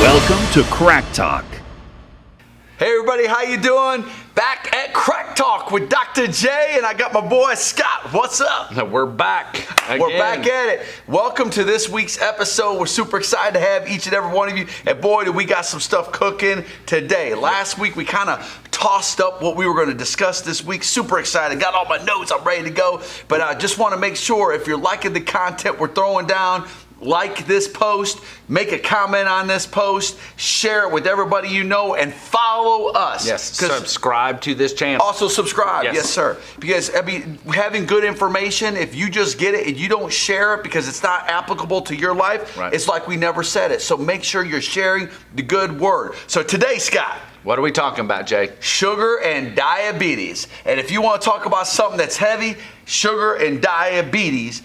Welcome to CrackTalk. Hey everybody, how you doing? Back at CrackTalk with Dr. J, and I got my boy Scott. What's up? We're back again. We're back at it. Welcome to this week's episode. We're super excited to have each and every one of you. And boy, do we got some stuff cooking today. Last week we kind of tossed up what we were going to discuss this week. Super excited. Got all my notes. I'm ready to go. But I just want to make sure if you're liking the content we're throwing down, like this post, make a comment on this post, share it with everybody you know, and follow us. Yes, subscribe to this channel. Also subscribe, Yes. yes sir. Because, I mean, having good information, if you just get it and you don't share it because it's not applicable to your life, Right. It's like we never said it. So make sure you're sharing the good word. So today, Scott, What are we talking about, Jay? sugar and diabetes. And if you want to talk about something that's heavy, sugar and diabetes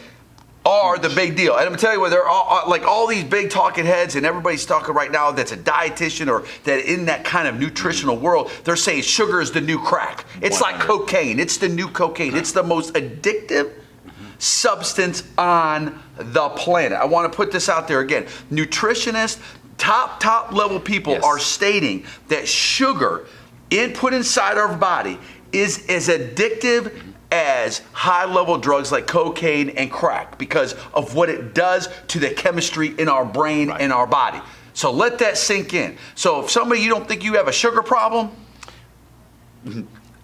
are the big deal. And I'm gonna tell you what, they're all these big talking heads, and everybody's talking right now that's a dietitian or that in that kind of nutritional world, they're saying sugar is the new crack. It's like cocaine. It's the new cocaine. It's the most addictive substance on the planet. I want to put this out there again. Nutritionists, top level people Yes. are stating that sugar input inside our body is as addictive as high-level drugs like cocaine and crack because of what it does to the chemistry in our brain and our body. So let that sink in. So if somebody, you don't think you have a sugar problem,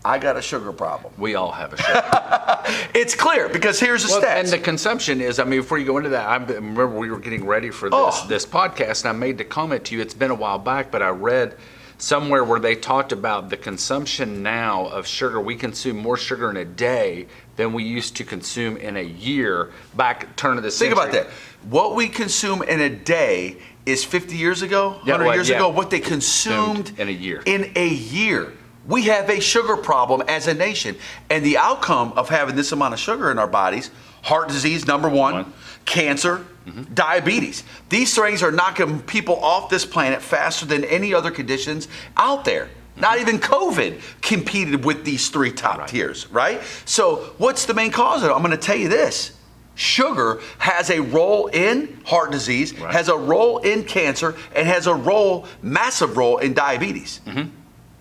I got a sugar problem. We all have a sugar. It's clear because here's the stats. And the consumption is, I mean, before you go into that, I remember we were getting ready for this podcast, and I made the comment to you, it's been a while back, but I read somewhere where they talked about the consumption now of sugar. We consume more sugar in a day than we used to consume in a year back turn of the century. Think about that. What we consume in a day is 50 years ago, 100 years ago, what they consumed in a year. In a year. We have a sugar problem as a nation. And the outcome of having this amount of sugar in our bodies, heart disease, number one. Cancer, diabetes. These things are knocking people off this planet faster than any other conditions out there. Not even COVID competed with these three top tiers, right? So what's the main cause of it? I'm going to tell you this. Sugar has a role in heart disease, has a role in cancer, and has a massive role in diabetes.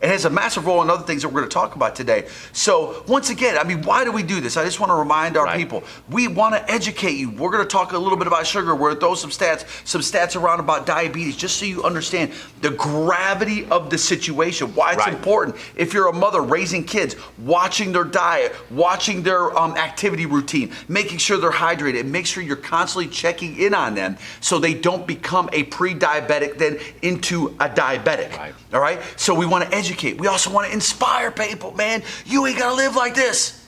It has a massive role in other things that we're going to talk about today. So once again, I mean, why do we do this? I just want to remind our people, we want to educate you. We're going to talk a little bit about sugar. We're going to throw some stats around about diabetes, just so you understand the gravity of the situation, why it's important. If you're a mother raising kids, watching their diet, watching their activity routine, making sure they're hydrated, and make sure you're constantly checking in on them so they don't become a pre-diabetic then into a diabetic. All right? So we want to educate. We also want to inspire people, man. You ain't got to live like this.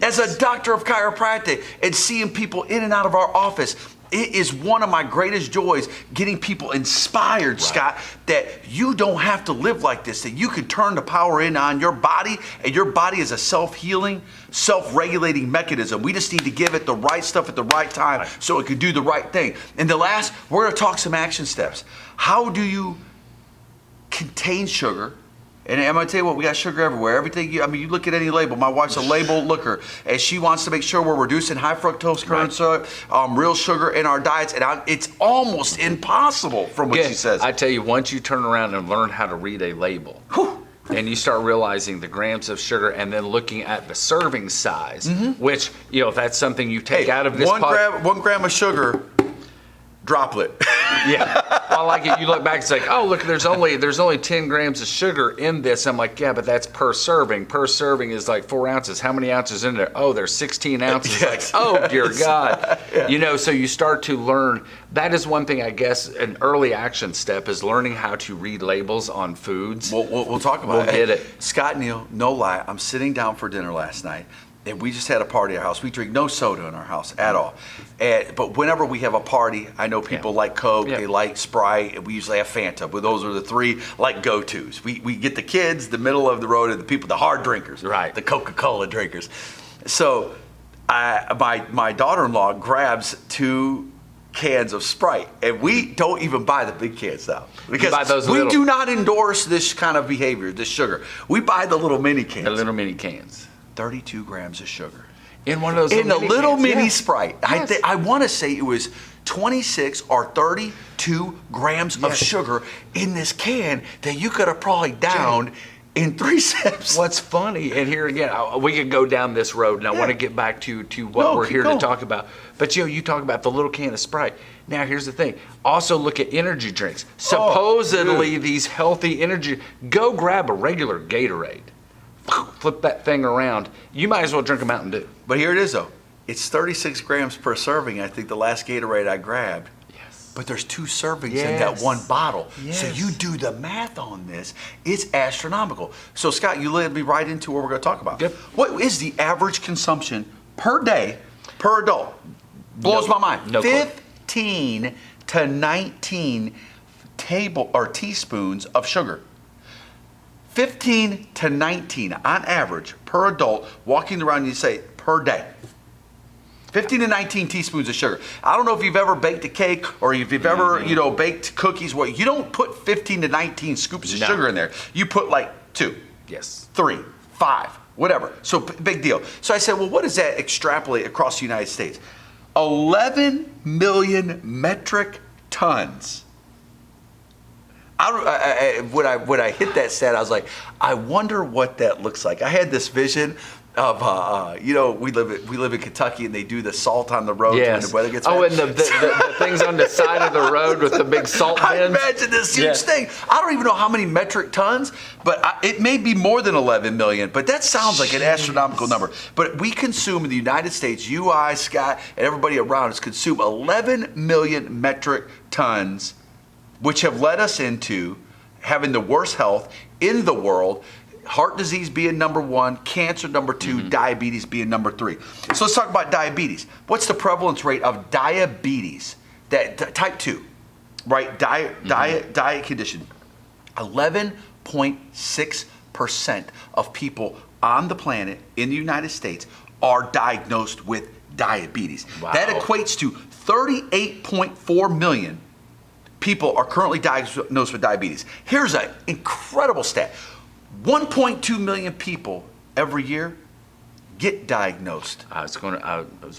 As a doctor of chiropractic and seeing people in and out of our office, it is one of my greatest joys getting people inspired, Scott, that you don't have to live like this, that you can turn the power in on your body, and your body is a self-healing, self-regulating mechanism. We just need to give it the right stuff at the right time so it can do the right thing. And the last, we're going to talk some action steps. How do you contain sugar? And I'm going to tell you what, we got sugar everywhere. Everything, you look at any label. My wife's a label looker, and she wants to make sure we're reducing high fructose corn syrup, real sugar in our diets, and it's almost impossible from what she says. I tell you, once you turn around and learn how to read a label, and you start realizing the grams of sugar and then looking at the serving size, which, if that's something you take out of this one gram of sugar, droplet. Well, like it, you look back, it's like, oh, look, there's only 10 grams of sugar in this. I'm like, yeah, but that's per serving. Per serving is like 4 ounces. How many ounces in there? Oh, there's 16 ounces. Like, oh, dear God. So you start to learn. That is one thing, I guess, an early action step is learning how to read labels on foods. We'll talk about it. We'll get it. Scott, Neal, no lie, I'm sitting down for dinner last night. And we just had a party at our house. We drink no soda in our house at all. But whenever we have a party, I know people like Coke, they like Sprite, and we usually have Fanta. But those are the three go-tos. We get the kids, the middle of the road, and the people, the hard drinkers, the Coca-Cola drinkers. So my daughter-in-law grabs 2 cans of Sprite, and we don't even buy the big cans now because we do not endorse this kind of behavior, this sugar. We buy the little mini cans. The little mini cans. 32 grams of sugar. In one of those in a little cans, mini yeah. Sprite. Yes. I want to say it was 26 or 32 grams of Yes. sugar in this can that you could have probably downed in 3 sips. What's funny, and here again, we could go down this road, and I want to get back to what No, we're keep here going. to talk about. But you talk about the little can of Sprite. Now, here's the thing. Also, look at energy drinks. Supposedly, these healthy energy. Go grab a regular Gatorade. Flip that thing around. You might as well drink a Mountain Dew. But here it is, though. It's 36 grams per serving. I think the last Gatorade I grabbed. Yes. But there's 2 servings in Yes. that one bottle. So Yes. you do the math on this. It's astronomical. So, Scott, you led me right into what we're going to talk about. Yep. What is the average consumption per day per adult? Blows my mind. No clue. 15 to 19 teaspoons of sugar. 15 to 19 on average per adult walking around, you say per day. 15 to 19 teaspoons of sugar. I don't know if you've ever baked a cake or if you've ever, baked cookies. Well, you don't put 15 to 19 scoops of No. sugar in there. You put like 2, Yes. 3, 5, whatever. So big deal. So I said, well, what does that extrapolate across the United States? 11 million metric tons. When I hit that stat, I was like, I wonder what that looks like. I had this vision of, we live in Kentucky and they do the salt on the road when the weather gets bad. and the things on the side of the road with the big salt bins. I imagine this huge thing. I don't even know how many metric tons, but it may be more than 11 million, but that sounds like an astronomical number. But we consume in the United States, you, I, Scott, and everybody around us consume 11 million metric tons, which have led us into having the worst health in the world, heart disease being number 1, cancer number 2, diabetes being number 3. So let's talk about diabetes. What's the prevalence rate of diabetes, type 2, right? Diet condition. 11.6% of people on the planet in the United States are diagnosed with diabetes. Wow. That equates to 38.4 million people are currently diagnosed with diabetes. Here's an incredible stat. 1.2 million people every year get diagnosed I was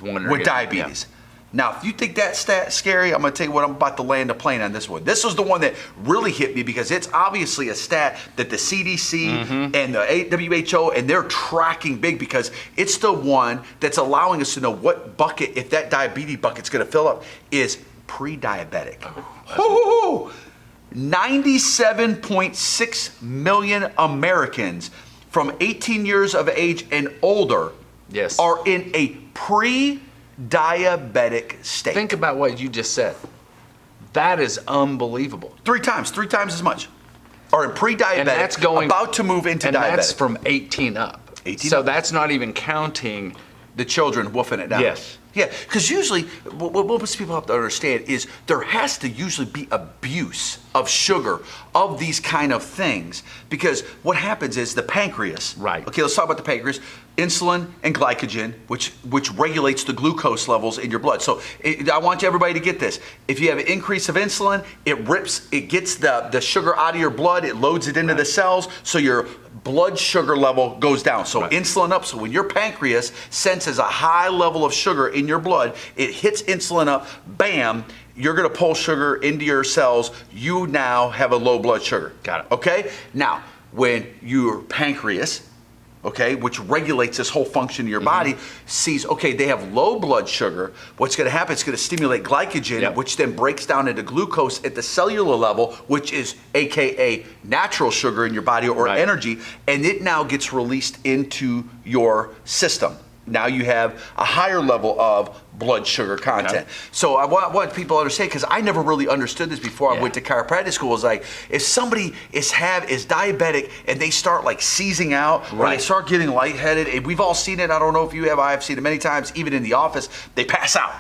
wondering with diabetes. Now, if you think that stat scary, I'm going to tell you what, I'm about to land a plane on this one. This was the one that really hit me because it's obviously a stat that the CDC and the WHO, and they're tracking big because it's the one that's allowing us to know what bucket, if that diabetes bucket's going to fill up, is pre-diabetic. 97.6 million Americans from 18 years of age and older are in a pre-diabetic state. Think about what you just said. That is unbelievable. 3 times as much are in pre-diabetic, And that's going about to move into and diabetic. that's from 18 up. 18 so up. that's not even counting. The children woofing it down. Yes. Yeah, because usually what most people have to understand is there has to usually be abuse of sugar, of these kind of things, because what happens is the pancreas. Right. Okay, let's talk about the pancreas. Insulin and glycogen, which regulates the glucose levels in your blood. So I want everybody to get this. If you have an increase of insulin, it gets the sugar out of your blood, it loads it into the cells, so your blood sugar level goes down. So insulin up. So when your pancreas senses a high level of sugar in your blood, it hits insulin up, bam, you're going to pull sugar into your cells. You now have a low blood sugar. Got it. Okay? Now, when your pancreas, okay, which regulates this whole function of your body, sees, okay, they have low blood sugar, what's going to happen, it's going to stimulate glycogen, which then breaks down into glucose at the cellular level, which is AKA natural sugar in your body or energy, and it now gets released into your system. Now you have a higher level of blood sugar content. So I want people to understand, because I never really understood this before I went to chiropractic school. It's like, if somebody is diabetic and they start like seizing out, or they start getting lightheaded, and we've all seen it. I don't know if you have. I have seen it many times, even in the office. They pass out,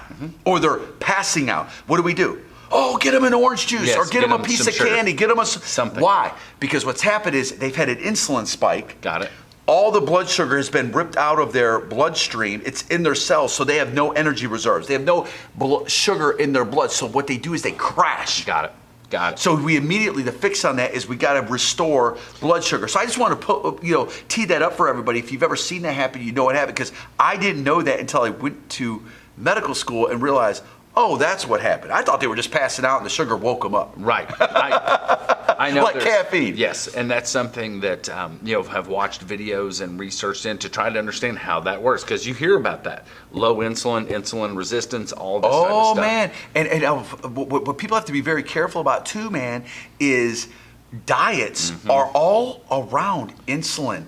or they're passing out. What do? Oh, get them an orange juice, or get them a piece of candy, get them something. Why? Because what's happened is they've had an insulin spike. Got it. All the blood sugar has been ripped out of their bloodstream. It's in their cells, so they have no energy reserves. They have no sugar in their blood. So what they do is they crash. Got it. Got it. So we immediately, the fix on that is we got to restore blood sugar. So I just want to put, tee that up for everybody. If you've ever seen that happen, you know what happened. Because I didn't know that until I went to medical school and realized, oh, that's what happened. I thought they were just passing out and the sugar woke them up. Right. I know. Like caffeine. Yes, and that's something that have watched videos and researched into to try to understand how that works, because you hear about that low insulin resistance, all this type of stuff. Oh man, and what people have to be very careful about too, man, is diets are all around insulin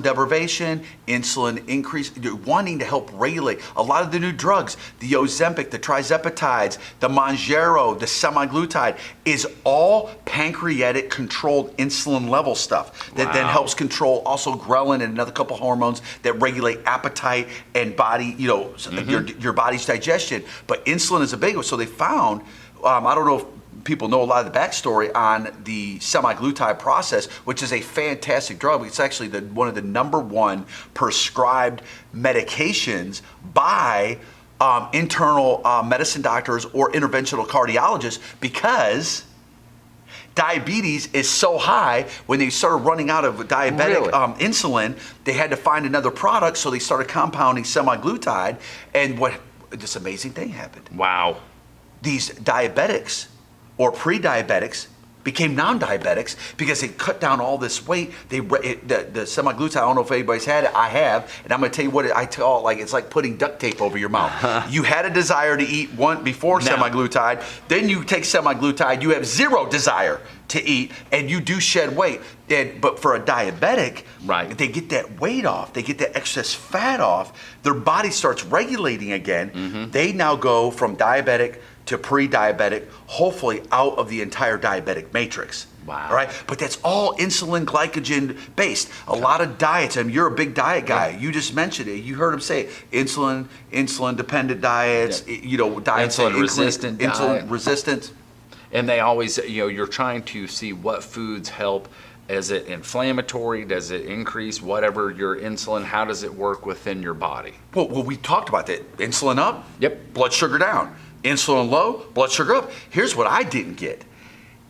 deprivation, insulin increase, wanting to help regulate. A lot of the new drugs, the Ozempic, the trizepatides, the Mounjaro, the semaglutide, is all pancreatic controlled insulin level stuff that then helps control also ghrelin and another couple hormones that regulate appetite and body, your body's digestion. But insulin is a big one. So they found, I don't know if people know a lot of the backstory on the semaglutide process, which is a fantastic drug. It's actually one of the number one prescribed medications by internal medicine doctors or interventional cardiologists, because diabetes is so high. When they started running out of diabetic insulin, they had to find another product, so they started compounding semaglutide, and this amazing thing happened. Wow. These diabetics or pre-diabetics became non-diabetics because they cut down all this weight. The semaglutide, I don't know if anybody's had it, I have, and I'm gonna tell you what I call it, like it's like putting duct tape over your mouth. You had a desire to eat one before semaglutide, then you take semaglutide, you have zero desire to eat, and you do shed weight. But for a diabetic, they get that weight off, they get that excess fat off, their body starts regulating again. They now go from diabetic to pre-diabetic, hopefully out of the entire diabetic matrix. Wow. All right? But that's all insulin glycogen based. A lot of diets, and you're a big diet guy. Yeah. You just mentioned it. You heard him say insulin dependent diets, diets insulin resistant insulin resistant. And they always, you're trying to see what foods help. Is it inflammatory? Does it increase whatever your insulin? How does it work within your body? Well, we talked about that. Insulin up, yep. Blood sugar down. Insulin low, blood sugar up. Here's what I didn't get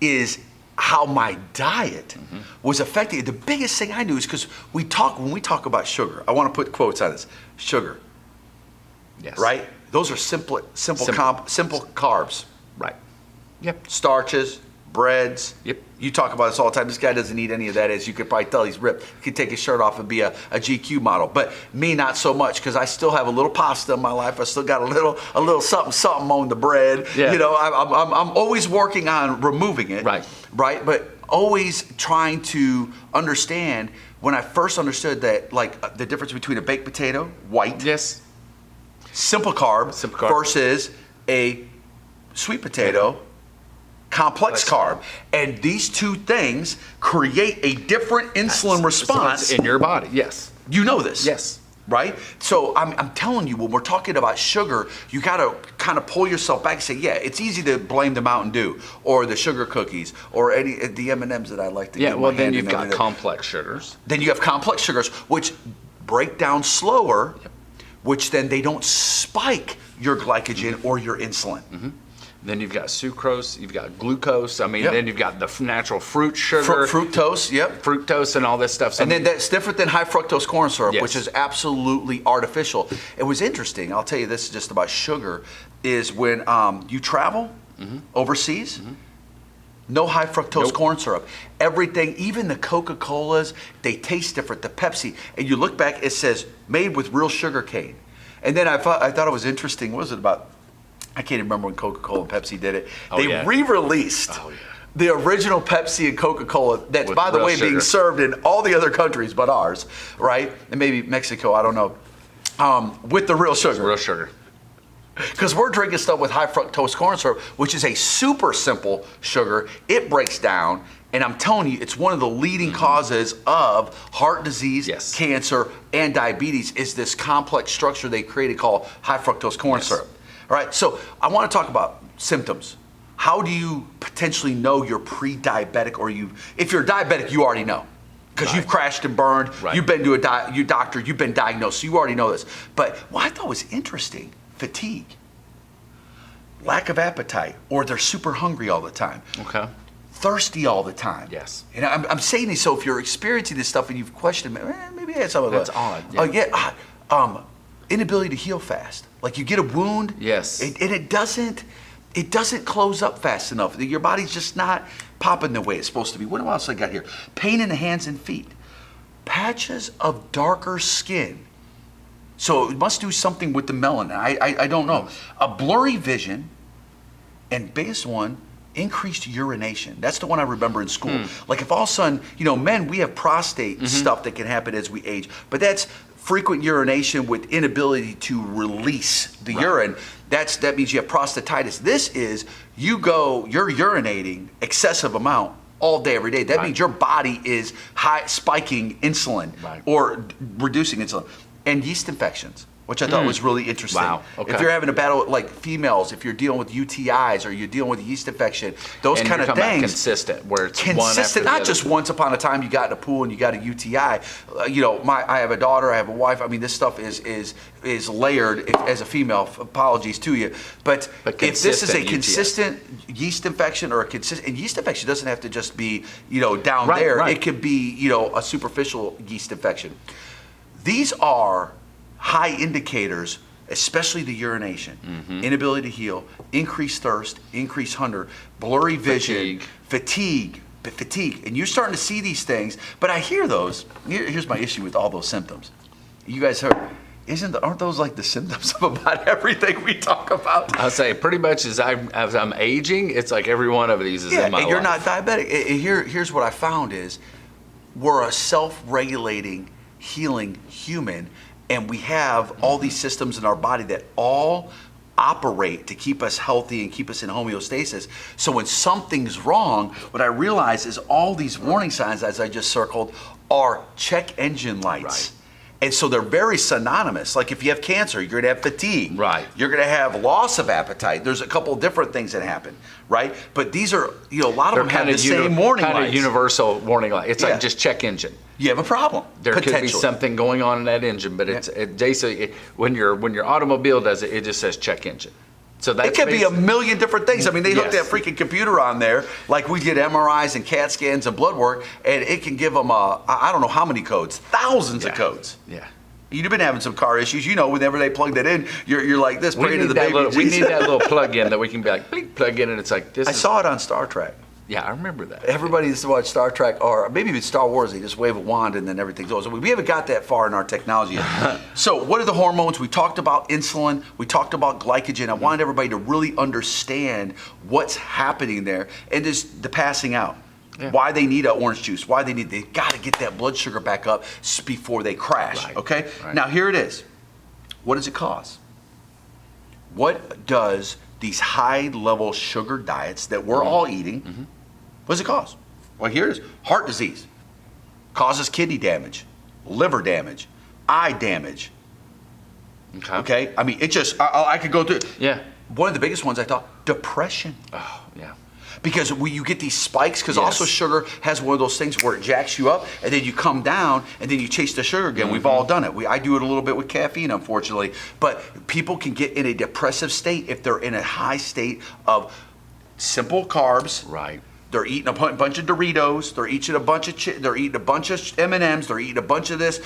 is how my diet was affected. The biggest thing I knew is because when we talk about sugar, I want to put quotes on this. Sugar. Yes. Right? Those are simple carbs. Right. Yep. Starches, breads. Yep. You talk about this all the time. This guy doesn't eat any of that, as you could probably tell. He's ripped. He could take his shirt off and be a GQ model. But me, not so much, because I still have a little pasta in my life. I still got a little something on the bread. Yeah. I'm always working on removing it. Right. Right. But always trying to understand. When I first understood that, like the difference between a baked potato, white. Yes. Simple carb versus a sweet potato. Complex carb, and these two things create a different insulin response in your body. Yes, you know this. Yes, right. So I'm telling you, when we're talking about sugar, you got to kind of pull yourself back and say, yeah, it's easy to blame the Mountain Dew or the sugar cookies or the M&Ms that I like to. Yeah, well, then you've got complex sugars. Then you have complex sugars, which break down slower, which then they don't spike your glycogen or your insulin. Then you've got sucrose, you've got glucose. Then you've got the natural fruit sugar. Fructose, yep. Fructose and all this stuff. And then that's different than high fructose corn syrup, which is absolutely artificial. It was interesting. I'll tell you this just about sugar, is when you travel overseas, no high fructose corn syrup. Everything, even the Coca-Colas, they taste different. The Pepsi, and you look back, it says made with real sugar cane. And then I thought it was interesting. What was it about? I can't even remember when Coca-Cola and Pepsi did it. They re-released the original Pepsi and Coca-Cola that's, by the way, being served in all the other countries but ours, right? And maybe Mexico, I don't know, with the real sugar. Real sugar. Because we're drinking stuff with high fructose corn syrup, which is a super simple sugar. It breaks down, and I'm telling you, it's one of the leading causes of heart disease, cancer, and diabetes, is this complex structure they created called high fructose corn syrup. All right, so I want to talk about symptoms. How do you potentially know you're pre-diabetic, or if you're diabetic, you already know, because you've crashed and burned, you've been to a doctor, you've been diagnosed, so you already know this. But what I thought was interesting, fatigue. lack of appetite, or they're super hungry all the time. Okay. Thirsty all the time. Yes. And I'm saying this, so if you're experiencing this stuff and you've questioned, maybe I had some of That's that. odd. Oh, yeah. Inability to heal fast. Like you get a wound. Yes. And it doesn't close up fast enough. Your body's just not popping the way it's supposed to be. What else I got here? Pain in the hands and feet. Patches of darker skin. So it must do something with the melanin. I don't know. A blurry vision, and biggest one, increased urination. That's the one I remember in school. Like if all of a sudden, men, we have prostate stuff that can happen as we age, but that's frequent urination with inability to release the urine. That means you have prostatitis. This is, you're urinating excessive amount all day, every day. That means your body is spiking insulin or reducing insulin. And yeast infections, which I thought was really interesting. Wow. Okay. If you're having a battle like females, if you're dealing with UTIs or you're dealing with a yeast infection, those And kind you're of talking about things. consistent, where it's Consistent, one after not just once upon a time you got in a pool and you got a UTI. I have a daughter, I have a wife. I mean, this stuff is layered as a female. Apologies to you, but if this is a consistent consistent yeast infection, or and yeast infection doesn't have to just be down there. Right. It could be a superficial yeast infection. These are high indicators, especially the urination, inability to heal, increased thirst, increased hunger, blurry vision, fatigue. And you're starting to see these things, but I hear those. Here's my issue with all those symptoms. You guys heard, aren't those like the symptoms of about everything we talk about? I'll say pretty much as I'm aging, it's like every one of these is in my and you're life. not diabetic. Here's what I found is we're a self-regulating, healing human, and we have all these systems in our body that all operate to keep us healthy and keep us in homeostasis. So when something's wrong, what I realize is all these warning signs, as I just circled, are check engine lights. Right. And so they're very synonymous. Like if you have cancer, you're going to have fatigue. Right. You're going to have loss of appetite. There's a couple of different things that happen, right? But these are, a lot of them have the same warning lights. Kind of universal warning light. It's like just check engine. You have a problem. There could be something going on in that engine, but when your automobile does it, it just says check engine. So that's it could be a million different things. I mean, they hook that freaking computer on there, like we get MRIs and CAT scans and blood work, and it can give them I don't know how many codes, thousands of codes. Yeah. You've been having some car issues, whenever they plug that in, you're like this, praying to the baby Jesus. We need that little plug-in that we can be like, blink, plug in, and it's like this. I saw it on Star Trek. Yeah, I remember that. Everybody used to watch Star Trek, or maybe even Star Wars. They just wave a wand and then everything goes. We haven't got that far in our technology yet. So what are the hormones? We talked about insulin. We talked about glycogen. I wanted everybody to really understand what's happening there, and just the passing out. Yeah. Why they need an orange juice. They got to get that blood sugar back up before they crash. Right. Okay? Right. Now here it is. What does it cause? What does these high-level sugar diets that we're all eating, what does it cause? Well, here it is. Heart disease. Causes kidney damage, liver damage, eye damage. Okay? I mean, it just, I could go through it. Yeah. One of the biggest ones I thought, depression. Oh, yeah. Because you get these spikes, because also sugar has one of those things where it jacks you up, and then you come down, and then you chase the sugar again. We've all done it. I do it a little bit with caffeine, unfortunately. But people can get in a depressive state if they're in a high state of simple carbs. Right. They're eating a bunch of Doritos. They're eating a bunch of M&Ms. They're eating a bunch of this,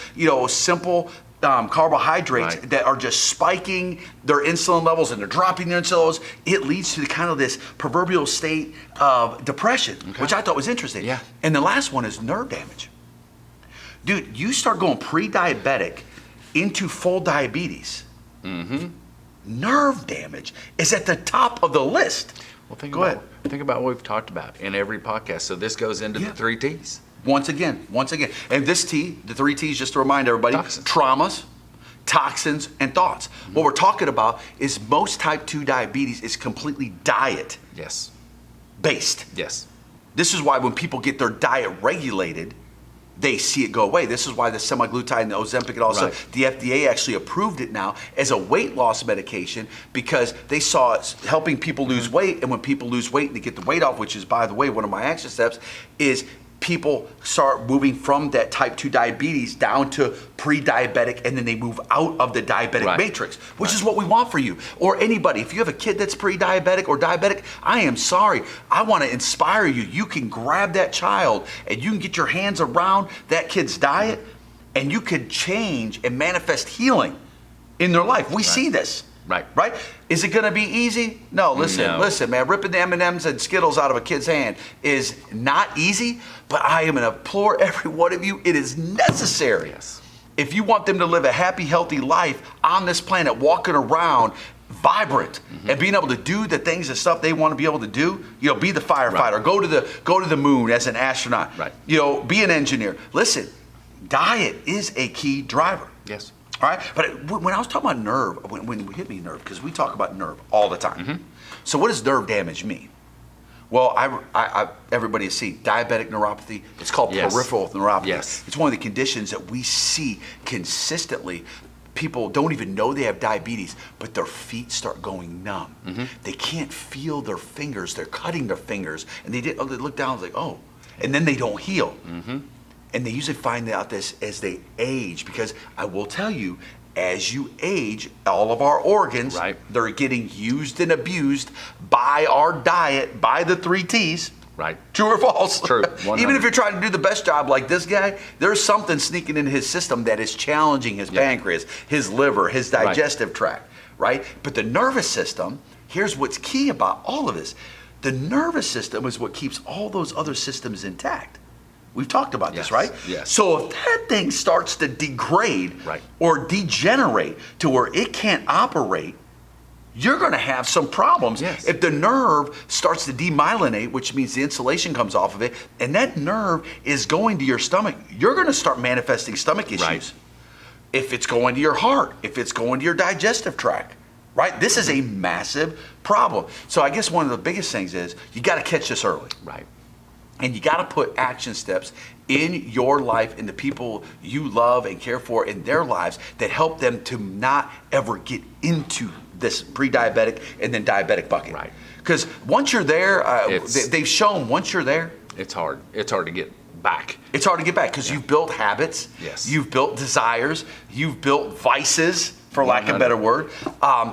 simple carbohydrates that are just spiking their insulin levels, and they're dropping their insulin levels. It leads to kind of this proverbial state of depression, which I thought was interesting. Yeah. And the last one is nerve damage. Dude, you start going pre-diabetic into full diabetes. Nerve damage is at the top of the list. Well, think about what we've talked about in every podcast. So this goes into the 3 T's. Once again. And this T, the 3 T's, just to remind everybody, traumas, toxins, and thoughts. What we're talking about is most type 2 diabetes is completely diet based. Yes. This is why when people get their diet regulated, they see it go away. This is why the semaglutide and the Ozempic and all that stuff, the FDA actually approved it now as a weight loss medication, because they saw it helping people lose weight. And when people lose weight and they get the weight off, which is, by the way, one of my action steps, is people start moving from that type 2 diabetes down to pre-diabetic, and then they move out of the diabetic matrix, which is what we want for you. Or anybody, if you have a kid that's pre-diabetic or diabetic, I am sorry. I want to inspire you. You can grab that child and you can get your hands around that kid's diet, and you could change and manifest healing in their life. We see this. Right? Is it going to be easy? No, listen, man. Ripping the M&Ms and Skittles out of a kid's hand is not easy, but I am going to implore every one of you, it is necessary. Yes. If you want them to live a happy, healthy life on this planet, walking around vibrant and being able to do the things and stuff they want to be able to do, be the firefighter, go to the moon as an astronaut, be an engineer. Listen, diet is a key driver. Yes. All right, but when I was talking about nerve, when it hit me nerve, because we talk about nerve all the time. So what does nerve damage mean? Well, everybody has seen diabetic neuropathy. It's called peripheral neuropathy. Yes. It's one of the conditions that we see consistently. People don't even know they have diabetes, but their feet start going numb. They can't feel their fingers. They're cutting their fingers, and they look down like, oh, and then they don't heal. And they usually find out this as they age, because I will tell you, as you age, all of our organs, they're getting used and abused by our diet, by the 3 T's. True or false? True. Even if you're trying to do the best job like this guy, there's something sneaking into his system that is challenging his pancreas, his liver, his digestive tract, right? But the nervous system, here's what's key about all of this. The nervous system is what keeps all those other systems intact. We've talked about this, right? Yes. So if that thing starts to degrade or degenerate to where it can't operate, you're going to have some problems. If the nerve starts to demyelinate, which means the insulation comes off of it, and that nerve is going to your stomach, you're going to start manifesting stomach issues. If it's going to your heart, if it's going to your digestive tract, right? This is a massive problem. So I guess one of the biggest things is you got to catch this early. And you got to put action steps in your life and the people you love and care for in their lives that help them to not ever get into this pre-diabetic and then diabetic bucket. Because once you're there, they've shown once you're there, it's hard. It's hard to get back. It's hard to get back because you've built habits. You've built desires. You've built vices, for lack of a better word,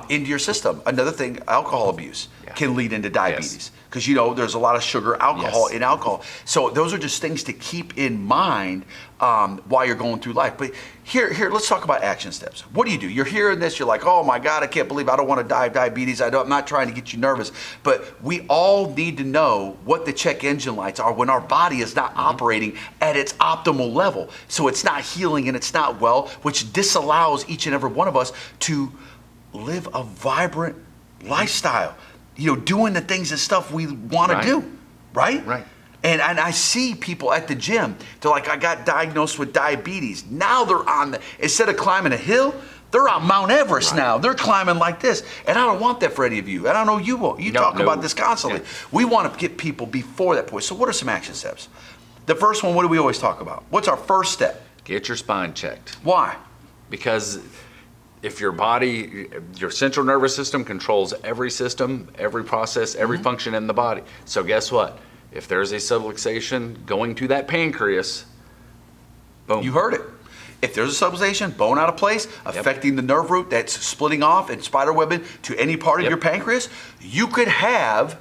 into your system. Another thing, alcohol abuse can lead into diabetes. Because there's a lot of sugar, alcohol in alcohol. So those are just things to keep in mind while you're going through life. But here, let's talk about action steps. What do? You're hearing this, you're like, oh my God, I can't believe I don't want to die of diabetes. I'm not trying to get you nervous. But we all need to know what the check engine lights are when our body is not operating at its optimal level. So it's not healing and it's not well, which disallows each and every one of us to live a vibrant lifestyle. Doing the things and stuff we want to do, right? And I see people at the gym, they're like, I got diagnosed with diabetes. Now they're instead of climbing a hill, they're on Mount Everest now. They're climbing like this. And I don't want that for any of you. And I know you won't. You talk about this constantly. We want to get people before that point. So what are some action steps? The first one, what do we always talk about? What's our first step? Get your spine checked. Why? Because if your body, your central nervous system controls every system, every process, every function in the body. So guess what? If there's a subluxation going to that pancreas, boom. You heard it. If there's a subluxation, bone out of place, affecting the nerve root that's splitting off and spiderwebbing to any part of your pancreas, you could have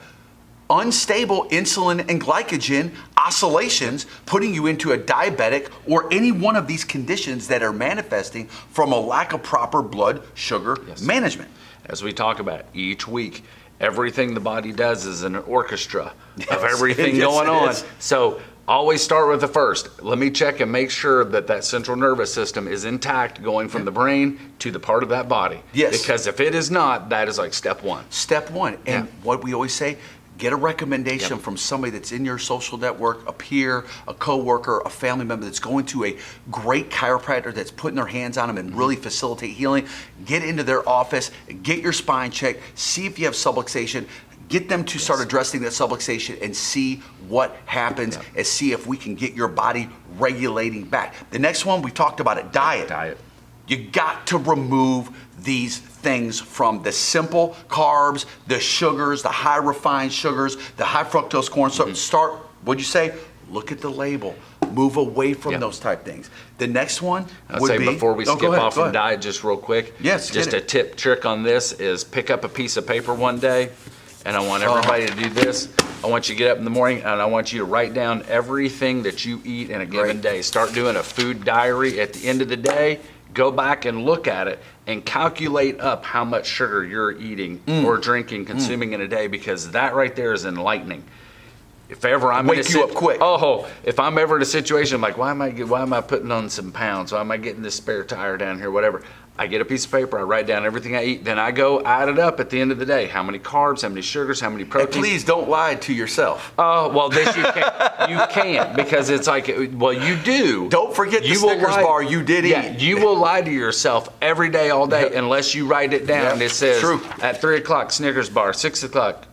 unstable insulin and glycogen oscillations, putting you into a diabetic or any one of these conditions that are manifesting from a lack of proper blood sugar management. As we talk about each week, everything the body does is an orchestra of everything going on. So always start with the first. Let me check and make sure that central nervous system is intact going from the brain to the part of that body. Because if it is not, that is like step one. Step one. And what we always say, get a recommendation from somebody that's in your social network, a peer, a coworker, a family member that's going to a great chiropractor that's putting their hands on them and really facilitate healing. Get into their office, get your spine checked, see if you have subluxation, get them to start addressing that subluxation and see what happens and see if we can get your body regulating back. The next one, we talked about it, diet. You got to remove these things from the simple carbs, the sugars, the high refined sugars, the high fructose corn syrup. Start, what'd you say? look at the label, move away from those type things. The next one I'd say before we skip off from diet, just real quick. Yes, just a tip trick on this is pick up a piece of paper one day, and I want everybody to do this. I want you to get up in the morning and I want you to write down everything that you eat in a given day. Start doing a food diary at the end of the day. Go back and look at it and calculate up how much sugar you're eating or drinking, consuming in a day, because that right there is enlightening. If ever I'm wake you up quick. Oh, if I'm ever in a situation like, why am I putting on some pounds? Why am I getting this spare tire down here? Whatever. I get a piece of paper, I write down everything I eat, then I go add it up at the end of the day. How many carbs, how many sugars, how many proteins. And please don't lie to yourself. Oh, well, this you can't. You can't, because it's like, well, you do. Don't forget the Snickers bar you did eat. You will lie to yourself every day, all day, unless you write it down. It says, at 3 o'clock, Snickers bar, 6 o'clock.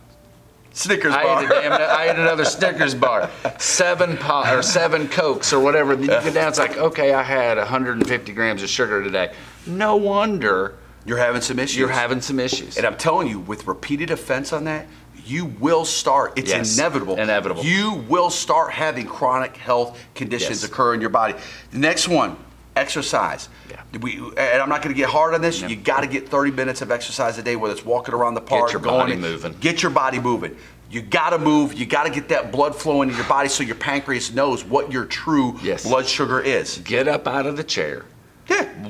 Snickers bar. I ate another Snickers bar, 7 Cokes or whatever. Then you get down, it's like, okay, I had 150 grams of sugar today. No wonder you're having some issues. And I'm telling you, with repeated offense on that, you will start, it's inevitable. You will start having chronic health conditions occur in your body. The next one, exercise. And I'm not going to get hard on this. You got to get 30 minutes of exercise a day, whether it's walking around the park, get your body moving. Get your body moving. You got to move. You got to get that blood flowing in your body so your pancreas knows what your true blood sugar is. Get up out of the chair.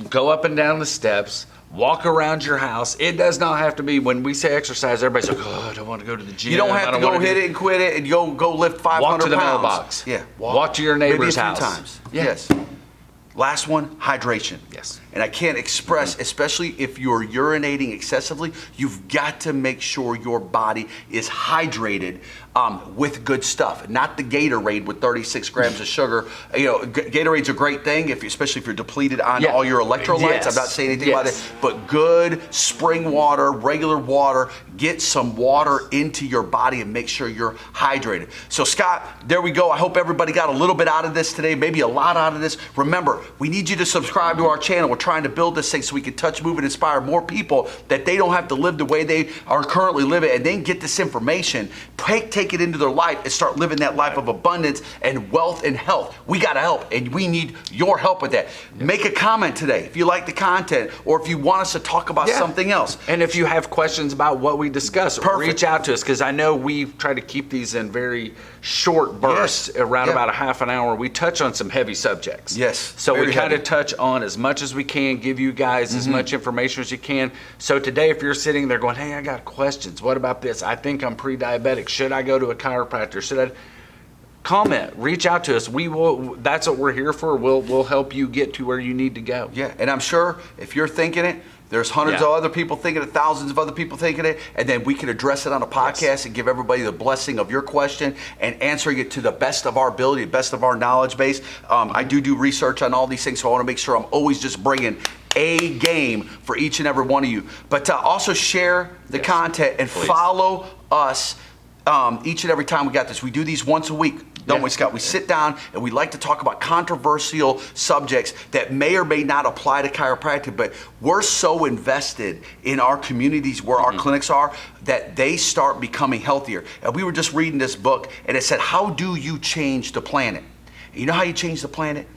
Go up and down the steps. Walk around your house. It does not have to be, when we say exercise, everybody's like, oh, I don't want to go to the gym. You don't have to go hit it and quit it and go lift 500 pounds. Walk to the mailbox. Walk to your neighbor's house. Maybe a few times. Yes. Last one, hydration. Yes. And I can't express, especially if you're urinating excessively, you've got to make sure your body is hydrated with good stuff, not the Gatorade with 36 grams of sugar. You know, Gatorade's a great thing, especially if you're depleted on all your electrolytes. I'm not saying anything about it, but good spring water, regular water. Get some water into your body and make sure you're hydrated. So Scott, there we go. I hope everybody got a little bit out of this today, maybe a lot out of this. Remember, we need you to subscribe to our channel. We're trying to build this thing so we can touch, move, and inspire more people, that they don't have to live the way they are currently living, and then get this information, take it into their life, and start living that life of abundance and wealth and health. We got to help, and we need your help with that. Make a comment today if you like the content, or if you want us to talk about something else. And if you have questions about what we discuss, reach out to us, because I know we try to keep these in very short bursts, around about a half an hour. We touch on some heavy subjects. So we kind of touch on as much as we can, give you guys as much information as you can. So today, if you're sitting there going, hey, I got questions. What about this? I think I'm pre-diabetic. Should I go to a chiropractor? Should I? Comment, reach out to us. We will. That's what we're here for. We'll help you get to where you need to go. And I'm sure if you're thinking it, there's hundreds of other people thinking it, thousands of other people thinking it, and then we can address it on a podcast and give everybody the blessing of your question and answering it to the best of our ability, the best of our knowledge base. I do research on all these things, so I want to make sure I'm always just bringing a game for each and every one of you. But also share the content and follow us each and every time we got this. We do these once a week. Don't we, Scott? We sit down and we like to talk about controversial subjects that may or may not apply to chiropractic, but we're so invested in our communities where our clinics are that they start becoming healthier. And we were just reading this book, and it said, how do you change the planet? And you know how you change the planet?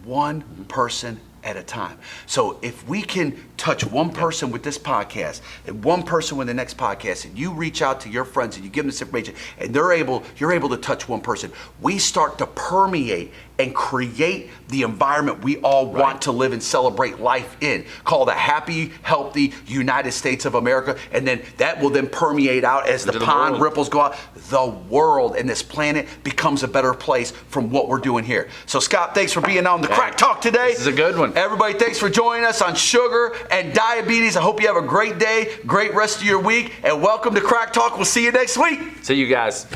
One person at a time. So if we can touch one person with this podcast and one person with the next podcast, and you reach out to your friends and you give them this information, and you're able to touch one person, we start to permeate and create the environment we all want to live and celebrate life in, called a happy, healthy United States of America. And then that will then permeate out as the pond ripples go out. The world and this planet becomes a better place from what we're doing here. So Scott, thanks for being on the Crack Talk today. This is a good one. Everybody, thanks for joining us on sugar and diabetes. I hope you have a great day, great rest of your week, and welcome to Crack Talk. We'll see you next week. See you guys.